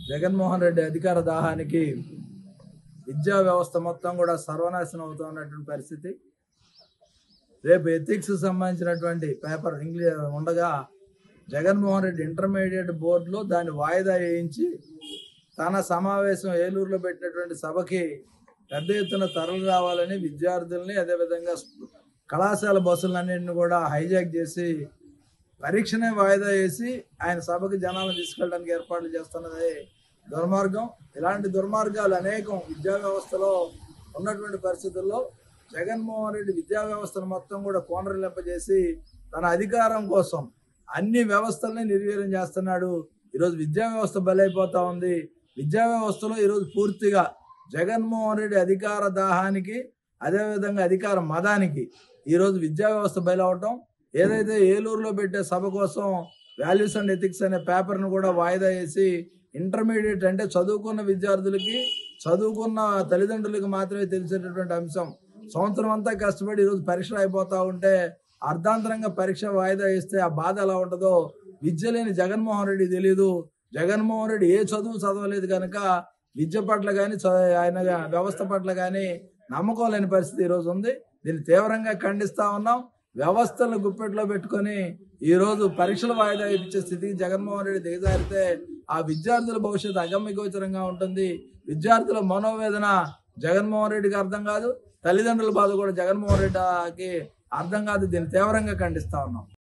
జగన్మోహన్ రెడ్డి అధికార దాహానికి విద్యా వ్యవస్థ మొత్తం కూడా సర్వనాశనం అవుతున్నటువంటి పరిస్థితి. రేపు ఎథిక్స్ సంబంధించినటువంటి పేపర్ ఇంగ్లీష్ ఉండగా జగన్మోహన్ రెడ్డి ఇంటర్మీడియట్ బోర్డులో దాన్ని వాయిదా వేయించి తన సమావేశం ఏలూరులో పెట్టినటువంటి సభకి పెద్ద ఎత్తున తరలి రావాలని విద్యార్థుల్ని, అదేవిధంగా కళాశాల బస్సులన్నింటిని కూడా హైజాక్ చేసి పరీక్షనే వాయిదా వేసి ఆయన సభకి జనాలను తీసుకెళ్ళడానికి ఏర్పాట్లు చేస్తున్నది దుర్మార్గం. ఇలాంటి దుర్మార్గాలు అనేకం విద్యా వ్యవస్థలో ఉన్నటువంటి పరిస్థితుల్లో జగన్మోహన్ రెడ్డి విద్యా వ్యవస్థను మొత్తం కూడా కోనరిల్లింపజేసి తన అధికారం కోసం అన్ని వ్యవస్థల్ని నిర్వీర్యం చేస్తున్నాడు. ఈరోజు విద్యా వ్యవస్థ బలైపోతా ఉంది. విద్యా వ్యవస్థలో ఈరోజు పూర్తిగా జగన్మోహన్ రెడ్డి అధికార దాహానికి, అదేవిధంగా అధికార మదానికి ఈరోజు విద్యా వ్యవస్థ బయలవటం, ఏదైతే ఏలూరులో పెట్టే సభ కోసం వాల్యూస్ అండ్ ఎథిక్స్ అనే పేపర్ను కూడా వాయిదా వేసి ఇంటర్మీడియట్ అంటే చదువుకున్న విద్యార్థులకి, చదువుకున్న తల్లిదండ్రులకి మాత్రమే తెలిసేటటువంటి అంశం. సంవత్సరం అంతా కష్టపడి ఈరోజు పరీక్షలు అయిపోతూ ఉంటే అర్ధాంతరంగా పరీక్ష వాయిదా వేస్తే ఆ బాధ ఎలా ఉంటుందో విద్య లేని జగన్మోహన్ రెడ్డి తెలియదు. జగన్మోహన్ రెడ్డి ఏ చదువు చదవలేదు కనుక విద్య పట్ల కానీ ఆయన వ్యవస్థ పట్ల కానీ నమ్మకం లేని పరిస్థితి ఈరోజు ఉంది. దీన్ని తీవ్రంగా ఖండిస్తా ఉన్నాం. వ్యవస్థలను గుప్పెట్లో పెట్టుకొని ఈరోజు పరీక్షలు వాయిదా ఇచ్చే స్థితికి జగన్మోహన్ రెడ్డి దిగజారితే ఆ విద్యార్థుల భవిష్యత్తు అగమ్యగోచరంగా ఉంటుంది. విద్యార్థుల మనోవేదన జగన్మోహన్ రెడ్డికి అర్థం కాదు, తల్లిదండ్రుల బాధ కూడా జగన్మోహన్ రెడ్డికి అర్థం కాదు. దీన్ని తీవ్రంగా ఖండిస్తా ఉన్నాం.